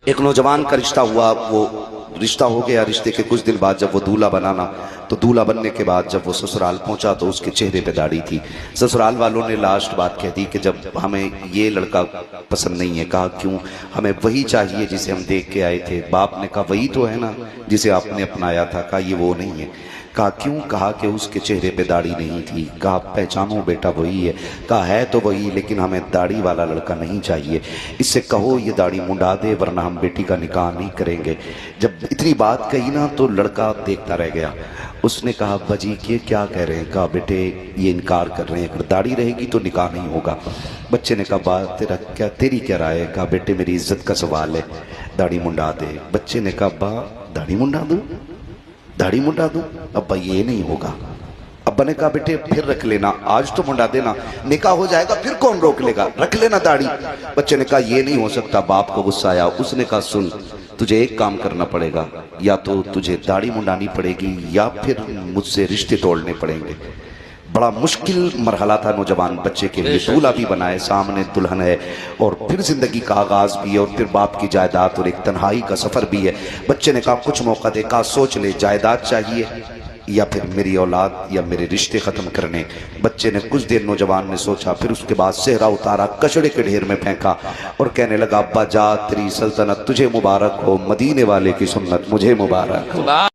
ایک نوجوان کا رشتہ ہوا، وہ رشتہ ہو گیا، رشتے کے کچھ دن بعد جب وہ دولہا بنانا تو دولہا بننے کے بعد جب وہ سسرال پہنچا تو اس کے چہرے پہ داڑھی تھی۔ سسرال والوں نے لاسٹ بات کہہ دی کہ جب ہمیں یہ لڑکا پسند نہیں ہے۔ کہا کیوں؟ ہمیں وہی چاہیے جسے ہم دیکھ کے آئے تھے۔ باپ نے کہا وہی تو ہے نا جسے آپ نے اپنایا تھا۔ کہا یہ وہ نہیں ہے۔ کہا کیوں؟ کہا کہ اس کے چہرے پہ داڑھی نہیں تھی۔ کہا پہچانو بیٹا وہی ہے۔ کہا ہے تو وہی، لیکن ہمیں داڑھی والا لڑکا نہیں چاہیے، اس سے کہو یہ داڑھی منڈا دے ورنہ ہم بیٹی کا نکاح نہیں کریں گے۔ جب اتنی بات کہی نا تو لڑکا دیکھتا رہ گیا۔ اس نے کہا ابا جی یہ کیا کہہ رہے ہیں؟ کہا بیٹے یہ انکار کر رہے ہیں، اگر داڑھی رہے گی تو نکاح نہیں ہوگا۔ بچے نے کہا بات تیری کیا رائے ہے؟ کہا بیٹے میری عزت کا سوال ہے، داڑھی منڈا دے۔ بچے نے کہا ابا داڑھی منڈا دوں؟ داڑھی منڈا دوں؟ ابا یہ نہیں ہوگا۔ ابا نے کہا بیٹے پھر رکھ لینا، آج تو منڈا دینا، نکاح ہو جائے گا پھر کون روک لے گا، رکھ لینا داڑھی۔ بچے نے کہا یہ نہیں ہو سکتا۔ باپ کو غصہ آیا، اس نے کہا سن تجھے ایک کام کرنا پڑے گا، یا تو تجھے داڑھی منڈانی پڑے گی یا پھر مجھ سے رشتے توڑنے پڑیں گے۔ بڑا مشکل مرحلہ تھا نوجوان بچے کے لیے، دولہا بھی بنائے، سامنے دلہن ہے، اور پھر زندگی کا آغاز بھی ہے، اور پھر باپ کی جائیداد اور ایک تنہائی کا سفر بھی ہے۔ بچے نے کہا کچھ موقع دے۔ کہا سوچ لے، جائیداد چاہیے یا پھر میری اولاد یا میرے رشتے ختم کرنے۔ بچے نے کچھ دیر نوجوان نے سوچا، پھر اس کے بعد صحرا اتارا، کچڑے کے ڈھیر میں پھینکا اور کہنے لگا ابا جا تیری سلطنت تجھے مبارک ہو، مدینے والے کی سنت مجھے مبارک ہو۔